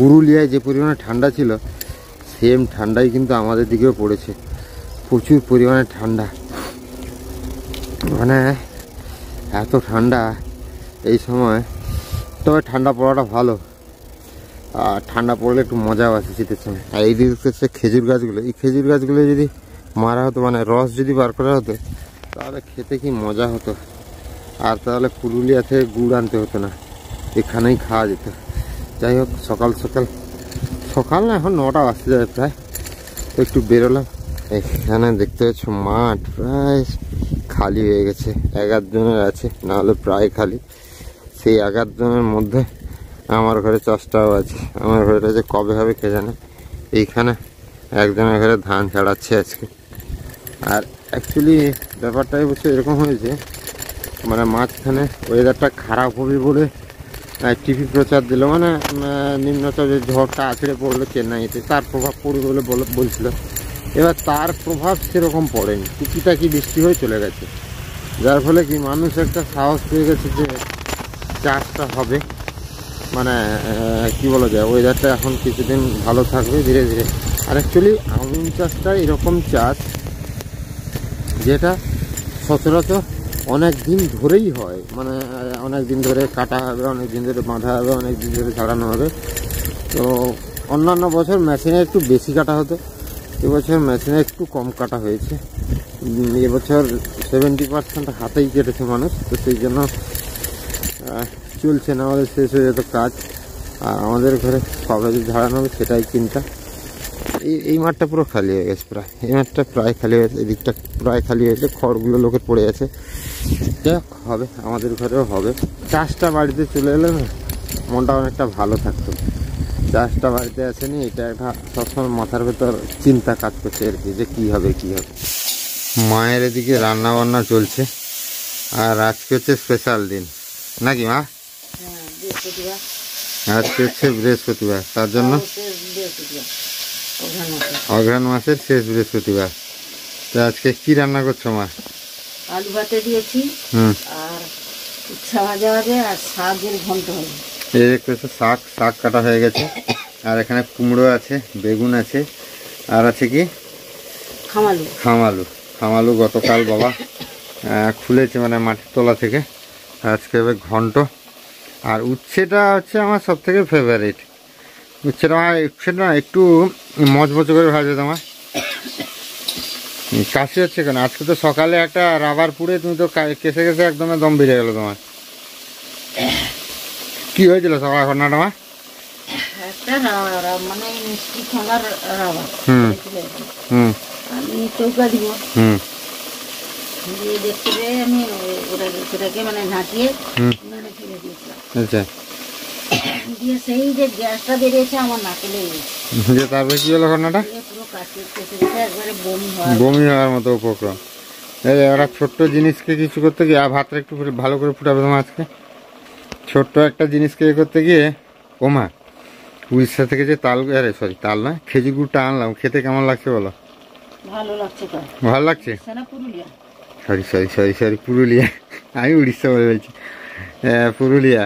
পুরুলিয়ায় যে পরিমাণে ঠান্ডা ছিল সেম ঠান্ডাই কিন্তু আমাদের দিকেও পড়েছে, প্রচুর পরিমাণে ঠান্ডা। মানে এত ঠান্ডা এই সময়, তবে ঠান্ডা পড়াটা ভালো, আর ঠান্ডা পড়লে একটু মজাও আছে শীতের সময়। আর এই দিকে হচ্ছে খেজুর গাছগুলো, এই খেজুর গাছগুলো যদি মারা হতো, মানে রস যদি বার করা হতো, তাহলে খেতে কি মজা হতো। আর তাহলে পুরুলিয়া থেকে গুড় আনতে হতো না, এখানেই খাওয়া যেত। যাই হোক, সকাল সকাল, সকাল না এখন 9টা বাজতে যাবে প্রায়, তো একটু বেরোলাম। এখানে দেখতে পাচ্ছ মাঠ প্রায় খালি হয়ে গেছে, 11 জনের আছে, নাহলে প্রায় খালি। সেই 11 জনের মধ্যে আমার ঘরে চাষটাও আছে। আমার ঘরে যে কবে হবে কে জানে। এইখানে একজনের ঘরে ধান ছাড়াচ্ছে আজকে। আর অ্যাকচুয়ালি ব্যাপারটাই বলছে এরকম হয়েছে, মানে মাঝখানে ওয়েদারটা খারাপ হবে বলে টিভি প্রচার দিল, মানে নিম্নচাপের ঝড়টা আছড়ে পড়লো চেন্নাইতে, তার প্রভাব পড়বে বলে বলছিল। এবার তার প্রভাব সেরকম পড়েনি, টুকিটাকি বৃষ্টি হয়ে চলে গেছে, যার ফলে কি মানুষ একটা সাহস পেয়ে গেছে যে চাষটা হবে। মানে কি বলা যায়, ওয়েদারটা এখন কিছুদিন ভালো থাকবে ধীরে ধীরে। আর অ্যাকচুয়ালি আউশ চাষটা এরকম চাষ যেটা সচরাচর অনেক দিন ধরেই হয়, মানে অনেক দিন ধরে কাটা হবে, অনেক দিন ধরে বাঁধা হবে, অনেক দিন ধরে ছাড়ানো হবে। তো অন্যান্য বছর মেশিনে একটু বেশি কাটা হতো, এবছর মেশিনে একটু কম কাটা হয়েছে। এবছর 70% হাতেই কেটেছে মানুষ, তো সেই জন্য চলছে না, আমাদের শেষ হয়ে যেত কাজ। আর আমাদের ঘরে সবাই যে ঝাড়ানো হবে সেটাই চিন্তা। এই মাঠটা পুরো খালি হয়ে গেছে, প্রায় এই মাঠটা প্রায় খালি হয়েছে, এদিকটা প্রায় খালি হয়েছে, খড়গুলো লোকের পড়ে আছে। যাই হোক, হবে, আমাদের ঘরেও হবে। চাষটা বাড়িতে চলে এলে না মনটা অনেকটা ভালো থাকতো। চাষটা বাড়িতে আসেনি, এটা একটা সবসময় মাথার ভেতর চিন্তা কাজ করছে আর কি, যে কী হবে কী হবে। মায়ের এদিকে রান্না বান্না চলছে, আর আজকে হচ্ছে স্পেশাল দিন নাকি মা? আজকে হচ্ছে বৃহস্পতিবার, তার জন্য অঘ্রাণ মাসের শেষ বৃহস্পতিবার। তো আজকে কি রান্না করছো মা? আলু ভাতে দিয়েছি, আর উচ্ছা ভাজা হবে, আর শাকের ঘন্ট হবে। এই দেখতেছো শাক কাটা হয়ে গেছে, আর এখানে কুমড়ো আছে, বেগুন আছে, আর আছে কি খামালু গতকাল বাবা খুলেছে, মানে মাটির তলা থেকে। আজকে হবে ঘন্ট। আর উচ্ছেটা হচ্ছে আমার সব থেকে ফেভারিট। উচ্ছেটা একটু মচমচ করে ভাজে তোমার। কাশি হচ্ছে কেন? আজকে তো সকালে একটা রাবার পুড়ে তুমি তো কেসে একদম দম বেরিয়ে গেল তোমার। কি হয়েছিল সকাল ঘটনাটা আমার? মানে মিষ্টি খাবার রাবার আমি চৌকা দিব, দিয়ে দেখতে পেয়ে আমি ওটাকে মানে ঝাঁটিয়ে ফেলে দিয়েছিলাম। আচ্ছা, দিয়ে সেই যে গ্যাসটা বেরিয়েছে আমার নাকে লেগে গেছে। তারপরে কি হলো ঘটনাটা? পুরো একবারে বমি হওয়ার মতো উপক্রম। ওরা ছোট্ট জিনিসকে কিছু করতে গিয়ে, ভাতটা একটু ভালো করে ফুটাবে তোমার আজকে। ছোট্ট একটা জিনিসকে করতে গিয়ে ওমা, উড়িষ্যা থেকে যে তাল নয়, খেজুর গুড়টা আনলাম, খেতে কেমন লাগছে বলো? ভালো লাগছে। ভালো লাগছে? সরি পুরুলিয়া, আমি উড়িষ্যা বলে বলছি। পুরুলিয়া।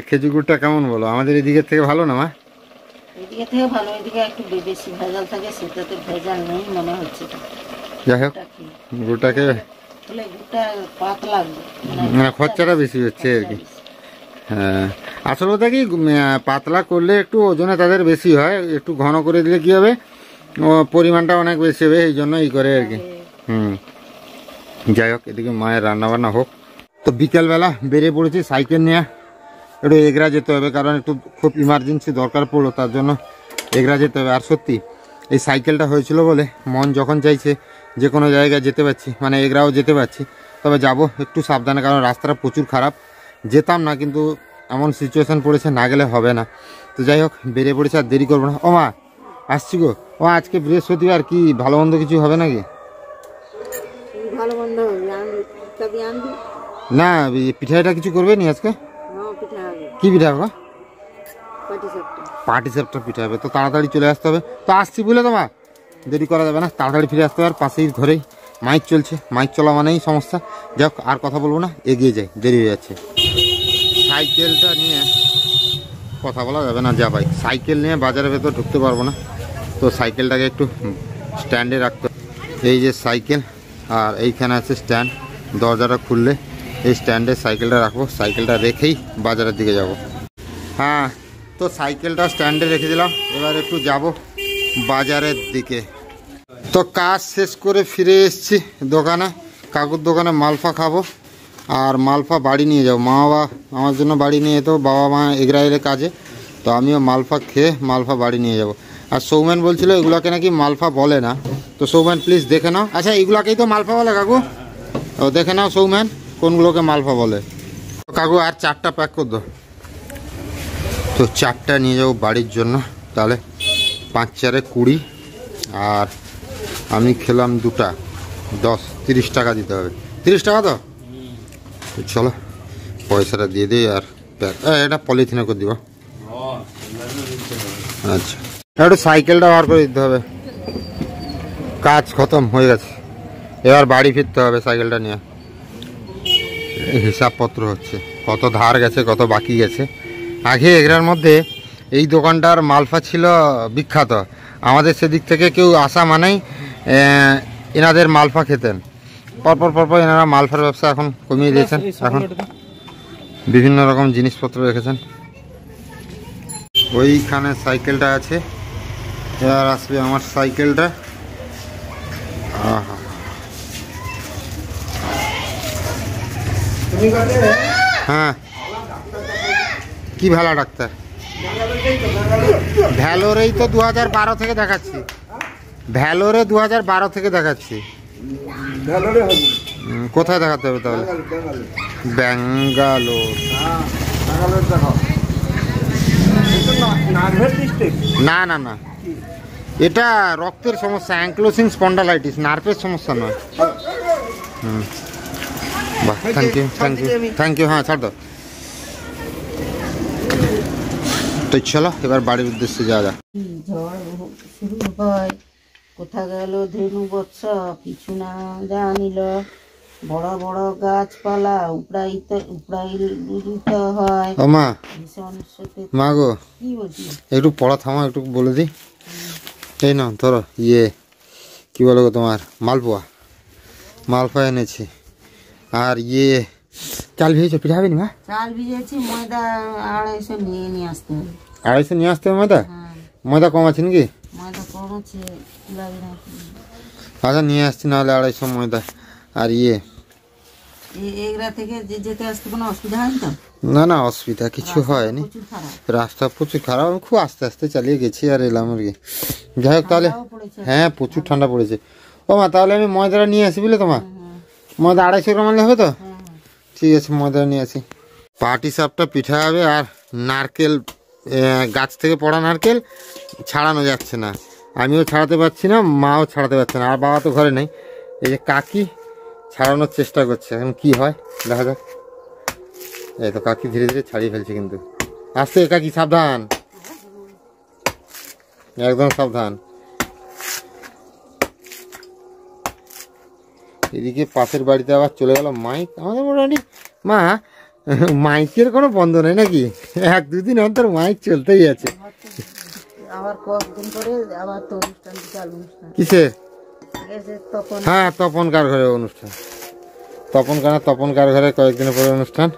খেজুর গুড়টা কেমন বলো? আমাদের এদিকের থেকে ভালো না মা? এদিকে থেকে ভালো, এদিকে একটু বেশি ভেজাল থাকে, সেটাতে ভেজাল নেই মনে হচ্ছে। যাই হোক, গুড়টাকে পাতলা, মানে খরচাটা বেশি হচ্ছে আর কি। হ্যাঁ, আসল কথা কি, পাতলা করলে একটু ওজনে তাদের বেশি হয়, একটু ঘন করে দিলে কি হবে, পরিমাণটা অনেক বেশি হবে, এই জন্য এই করে আর কি। যাই হোক, এদিকে মায়ের রান্নাবান্না হোক। তো বিকেলবেলা বেরিয়ে পড়েছি সাইকেল নিয়ে, একটু এগরা যেতে হবে, কারণ একটু খুব ইমার্জেন্সি দরকার পড়লো, তার জন্য এগরা যেতে হবে। আর সত্যি এই সাইকেলটা হয়েছিল বলে মন যখন চাইছে যে কোনো জায়গায় যেতে পারছি, মানে এগরাও যেতে পারছি। তবে যাব একটু সাবধানে, কারণ রাস্তাটা প্রচুর খারাপ। যেতাম না, কিন্তু এমন সিচুয়েশান পড়েছে, না গেলে হবে না। তো যাই হোক, বেরিয়ে পড়েছে, আর দেরি করবো না। ও মা, আসছি গো। ও আজকে বৃহস্পতিবার, কি ভালো মন্দ কিছু হবে নাকি? না, পিঠাটা কিছু করবে নি আজকে? কি পিঠা হবে? পাটিসাপটা পিঠা হবে। তো তাড়াতাড়ি চলে আসতে হবে। তো আসছি বুঝলে তোমার, দেরি করা যাবে না, তাড়াতাড়ি ফিরে আসতে হবে। আর পাশেই ঘরেই মাইক চলছে, মাইক চলা মানেই সমস্যা। যাক, আর কথা বলবো না, এগিয়ে যাই, দেরি হয়ে যাচ্ছে। সাইকেলটা নিয়ে কথা বলা যাবে না। যা ভাই, সাইকেল নিয়ে বাজারের ভেতর ঢুকতে পারবো না, তো সাইকেলটাকে একটু স্ট্যান্ডে রাখতে। এই যে সাইকেল, আর এইখানে আছে স্ট্যান্ড। দরজাটা খুললে এই স্ট্যান্ডে সাইকেলটা রাখবো, সাইকেলটা রেখেই বাজারের দিকে যাব। হ্যাঁ, তো সাইকেলটা স্ট্যান্ডে রেখে দিলাম, এবার একটু যাব বাজারের দিকে। তো কাজ শেষ করে ফিরে এসেছি দোকানে, কাকুর দোকানে মালফা খাবো আর মালফা বাড়ি নিয়ে যাবো। মা বাবা আমার জন্য বাড়ি নিয়ে যেত, বাবা মা এগরাইলে কাজে, তো আমিও মালফা খেয়ে মালফা বাড়ি নিয়ে যাব। আর সৌমেন বলছিল এগুলাকে নাকি মালফা বলে না, তো সৌমেন প্লিজ দেখে নাও। আচ্ছা, এইগুলাকেই তো মালফা বলে কাকু? ও দেখে নাও সৌমেন কোনগুলোকে মালফা বলে। কাকু আর 4টা প্যাক করে দাও। তো 4টা নিয়ে যাবো বাড়ির জন্য, তাহলে 5 4 20, আর আমি খেলাম 2টা, 10 30 টাকা দিতে হবে। 30 টাকা তো চলো পয়সাটা দিয়ে দিই। আর এটা পলিথিনে করে দিব। আচ্ছা, একটু সাইকেলটা বার করে দিতে হবে, কাজ খতম হয়ে গেছে, এবার বাড়ি ফিরতে হবে সাইকেলটা নিয়ে। হিসাবপত্র হচ্ছে, কত ধার গেছে কত বাকি গেছে। আগে এগুলোর মধ্যে এই দোকানটার মালফা ছিল বিখ্যাত, আমাদের সেদিক থেকে কেউ আসা মানেই এনাদের মালফা খেতেন। পরপর এনারা মালফার ব্যবসা এখন কমিয়ে দিয়েছেন, এখন বিভিন্ন রকম জিনিসপত্র রেখেছেন। ওইখানে সাইকেলটা আছে, এবার আসবে আমার সাইকেলটা। হ্যাঁ, কি ভালো ডাক্তার? ভ্যালোরেই তো 2012 থেকে দেখাচ্ছি, ভ্যালোরে 2012 থেকে দেখাচ্ছি। কোথায় দেখাতে হবে তাহলে? ব্যাঙ্গালোর। না না না, এটা রক্তের সমস্যা, অ্যাঙ্কলোসিং স্পন্ডালাইটিস, নার্ভের সমস্যা নয়। বাহ, thank you thank you thank you. হ্যাঁ, ছাড় দাও। তো চলো এবার বাড়ির উদ্দেশ্যে যাওয়া যাক। ঝড় শুরু হয়, কোথা গেল ধেনু বৎস, কিছু না জানিল। বড় বড় গাছপালা উপড়াইতে হয়। ও মা, ভীষণ শোকে। মা গো, কি বলছি? একটু পড়া থামা, একটু বলে দিই। এই নাও ধরো, কি বলো গো, তোমার মালপোয়া, মালপোয়া এনেছি। আর চাল ভিজেছো, পিঠা হবে নি মা? চাল ভিজেছি, ময়দা 250 নিয়ে আসতে হবে। 250 নিয়ে আসতে হবে ময়দা? ময়দা কম আছে নাকি? ময়দা কম আছে, লাগে না। আচ্ছা, নিয়ে আসছি নাহলে 250 ময়দা। আর এগরা থেকে যেতে আসতে কোনো অসুবিধা হয়নি তো? না না, অসুবিধা কিছু হয়নি, রাস্তা প্রচুর খারাপ, আমি খুব আস্তে আস্তে চালিয়ে গেছি আর এলাম আর কি। যাই হোক তাহলে, হ্যাঁ প্রচুর ঠান্ডা পড়েছে। ও মা, তাহলে আমি ময়দাটা নিয়ে আসি বুঝলে তোমার? ময়দা 250 গ্রাম আনলে হবে তো? ঠিক আছে, ময়দাটা নিয়ে আসি। পাটি সাপটা পিঠা হবে, আর নারকেল, গাছ থেকে পড়া নারকেল ছাড়ানো যাচ্ছে না, আমিও ছাড়াতে পারছি না, মাও ছাড়াতে পারছে না, আর বাবা তো ঘরে নেই। এই যে কাকি ছাড়ানোর চেষ্টা করছে, এখন কি হয় দেখা যাক। এই তো কাকি ধীরে ধীরে ছাড়িয়ে ফেলছে, কিন্তু আস্তে কাকি, সাবধান, একদম সাবধান। এদিকে পাশের বাড়িতে আবার চলে গেল মাইক। আমাদের মোটামুটি মা মাইকের কোনো বন্ধ নেই নাকি? 1-2 দিন অন্তর মাইক চলতেই আছে। আবার কয়েকদিন পরে আবার তো অনুষ্ঠান, বিশাল অনুষ্ঠান। কিসের? তখন হ্যাঁ, তপনকার ঘরে অনুষ্ঠান, তপনকার ঘরে কয়েকদিনের পরে অনুষ্ঠান।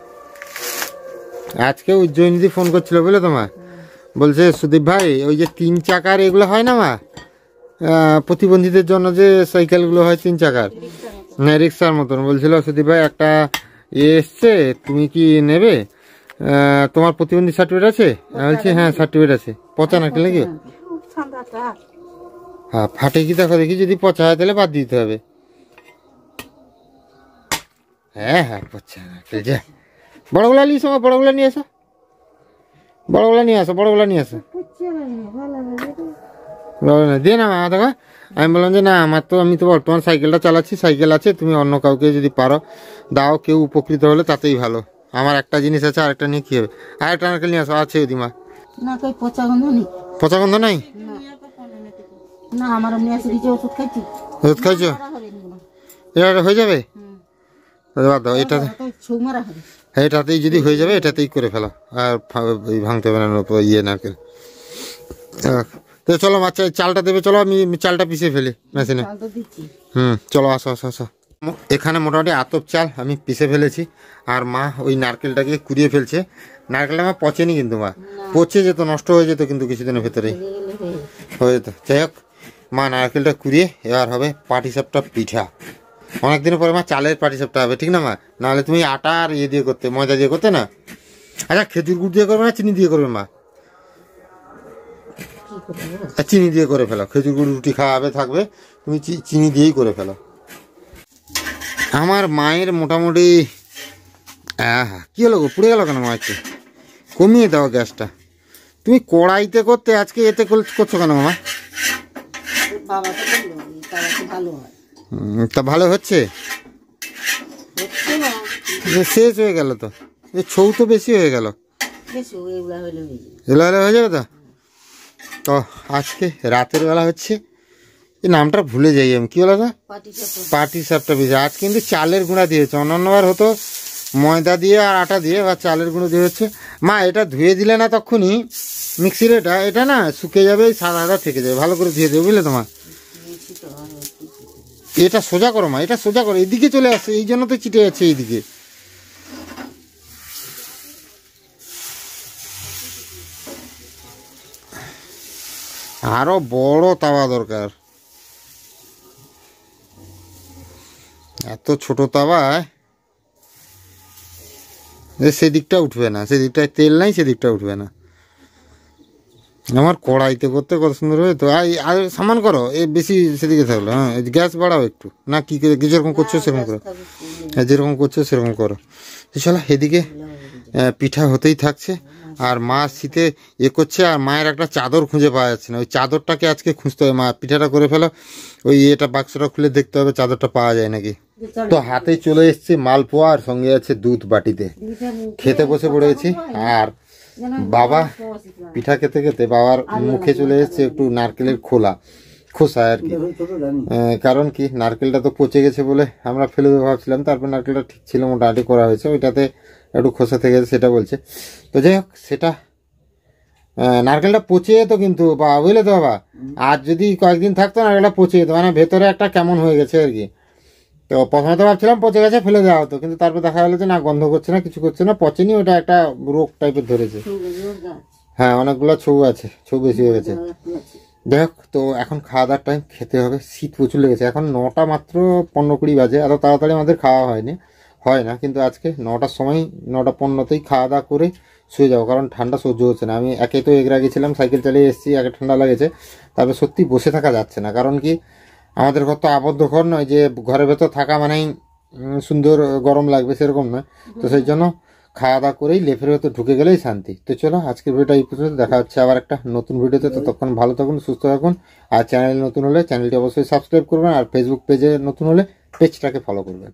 আজকে উজ্জয়িনীদি ফোন করছিল বুঝলে তোমার, বলছে সুদীপ ভাই ওই যে 3 চাকার এগুলো হয় না মা, প্রতিবন্ধীদের জন্য যে সাইকেলগুলো হয় 3 চাকার, না রিক্সার মতন, বলছিল সুদীপ ভাই একটা এসছে, তুমি কি নেবে? তোমার প্রতিবন্ধী সার্টিফিকেট আছে? আমি বলছি হ্যাঁ সার্টিফিকেট আছে। পচা নারকেল নাকি? হ্যাঁ, ফাটে কি দেখো দেখি, যদি পচা হয় তাহলে বাদ দিতে হবে। হ্যাঁ হ্যাঁ, পচা নারকেল। যা বড়গুলা নিয়ে এসো, বড়গুলা নিয়ে আসো, বড়গুলা নিয়ে আসো, বড়গুলা নিয়ে আসো। দিয়ে না মা দেখো, আমি বললাম যে না আমার তো, আমি তো বর্তমান সাইকেলটা চালাচ্ছি, সাইকেল আছে, তুমি অন্য কাউকে যদি পারো দাও, কেউ উপকৃত হলে তাতেই ভালো। আমার একটা জিনিস আছে, আরেকটা নিয়ে কি হবে? আরেকটা নারকেল নিয়ে আসো, আছে দিমা। না, কই পচা গন্ধ নেই। পচা গন্ধ নাই? না, আমার এমনি আছে, দিচ্ছে ওষুধ খাইছি। ওষুধ খাইছো? এটা হয়ে যাবে? বাদ দাও, এটা এটাতেই যদি হয়ে যাবে এটাতেই করে ফেলো, আর ভাঙতে হবে না নারকেল। তো চলো মা, চালটা দেবে, চলো আমি চালটা পিষে ফেলি মেশিনে। চলো আসো আসো আসো। এখানে মোটামুটি আতপ চাল আমি পিষে ফেলেছি, আর মা ওই নারকেলটাকে কুড়িয়ে ফেলছে। নারকেলটা মা পচেনি কিন্তু, মা পচে যেত, নষ্ট হয়ে যেত কিন্তু কিছুদিনের ভেতরেই হয়ে যেত। যাই হোক, মা নারকেলটা কুড়িয়ে এবার হবে পাটিসাপটা পিঠা। অনেকদিন পরে মা চালের পাটিসাপটা হবে, ঠিক না মা? নাহলে তুমি আটা আর ইয়ে দিয়ে করতে, ময়দা দিয়ে করতে না। আচ্ছা, খেজুর গুড় দিয়ে করবে না চিনি দিয়ে করবে মা? চিনি দিয়ে করে ফেলো, খেজুর গুড় রুটি খাওয়াবে থাকবে, তুমি চিনি দিয়েই করে ফেলো। আমার মায়ের মোটামুটি কি হলো গো, পুড়ে গেল কেন মা? একটু কমিয়ে দাও গ্যাসটা। তুমি কড়াইতে করতে, আজকে এতে করছো কেন মা? তা ভালো হচ্ছে? শেষ হয়ে গেল তো, ছৌ তো বেশি হয়ে গেল, এগুলো হলে হয়ে যাবে তো। তো আজকে রাতের বেলা হচ্ছে, এই নামটা ভুলে যাই আমি, কি বলো তো? পাটিসাপটা পিঠা। আজ কিন্তু চালের গুঁড়া দিয়েছে, অন্যান্যবার হতো ময়দা দিয়ে আর আটা দিয়ে, বা চালের গুঁড়ো দিয়ে হচ্ছে। মা এটা ধুয়ে দিলে না তখনই মিক্সির, এটা না শুকিয়ে যাবে, সাদা সাদা থেকে যাবে, ভালো করে ধুয়ে দেবে বুঝলে তোমার। এটা সোজা করো মা, এটা সোজা করো, এদিকে চলে আসছে, এই জন্য তো চিটে যাচ্ছে এইদিকে। আরো বড় তাওয়া দরকার, এত ছোট তাওয়ায় সেদিকটা উঠবে না, সেদিকটায় তেল নাই, সেদিকটা উঠবে না। আমার কড়াইতে করতে কত সুন্দর হবে তো। আর সামান করো, এ বেশি সেদিকে থাকলো। হ্যাঁ, গ্যাস বাড়াও একটু, না কি যেরকম করছো সেরকম করো, যেরকম করছো সেরকম করো। চলো, এদিকে পিঠা হতেই থাকছে, আর মা শীতে করছে, আর মায়ের একটা চাদর খুঁজে পাওয়া যাচ্ছে না, ওই চাদরটাকে আজকে খুঁজতে হবে। মা পিঠাটা করে ফেলো, ওই এটা বাক্সটা খুলে দেখতে হবে চাদরটা পাওয়া যায় নাকি। তো হাতে চলে এসছে মালপোয়া, আর সঙ্গে আছে দুধ বাটিতে, খেতে বসে পড়েছি। আর বাবা পিঠা খেতে খেতে বাবার মুখে চলে এসছে একটু নারকেলের খোসা আর কি। কারণ কি, নারকেলটা তো পচে গেছে বলে আমরা ফেলে দেবো ভাবছিলাম, তারপর নারকেলটা ঠিক ছিল, মোটামুটি করা হয়েছে, ওইটাতে একটু খোসা থেকে গেছে সেটা বলছে। তো যাই হোক, সেটা নারকেলটা পচে যেত কিন্তু, বা বুঝলে তো বাবা, আর যদি কয়েকদিন থাকতো নারকেলটা পচে যেত, মানে ভেতরে একটা কেমন হয়ে গেছে আর কি। তো প্রথমে তো ভাবছিলাম পচে গেছে, ফেলে দেওয়া হতো, কিন্তু তারপর দেখা গেলো যে না, গন্ধ করছে না, কিছু করছে না, পচেনি, ওটা একটা রোগ টাইপের ধরেছে। হ্যাঁ, অনেকগুলো ছৌ আছে, ছৌ বেশি হয়ে গেছে। যাই হোক, তো এখন খাওয়া দাওয়ার টাইম, খেতে হবে। শীত প্রচুর লেগেছে, এখন 9টা মাত্র 15-20 বাজে, এত তাড়াতাড়ি আমাদের খাওয়া হয় না, কিন্তু আজকে 9টার সময়, 9:15তেই খাওয়া দাওয়া করে শুয়ে যাবো, কারণ ঠান্ডা সহ্য হচ্ছে না। আমি একে তো এগরা গেছিলাম, সাইকেল চালিয়ে এসেছি, একে ঠান্ডা লেগেছে, তারপরে সত্যি বসে থাকা যাচ্ছে না। কারণ কি, আমাদের ঘর তো আবদ্ধ ঘর নয় যে ঘরের ভেতর থাকা মানেই সুন্দর গরম লাগবে, সেরকম নয়। তো সেই জন্য খাওয়া দাওয়া করেই লেফের ভেতর ঢুকে গেলেই শান্তি। তো চলো, আজকের ভিডিওটা এই পর্যন্ত, দেখা হচ্ছে আবার একটা নতুন ভিডিওতে। ততক্ষণ ভালো থাকুন, সুস্থ থাকুন, আর চ্যানেল নতুন হলে চ্যানেলটি অবশ্যই সাবস্ক্রাইব করবেন, আর ফেসবুক পেজে নতুন হলে পেজটাকে ফলো করবেন।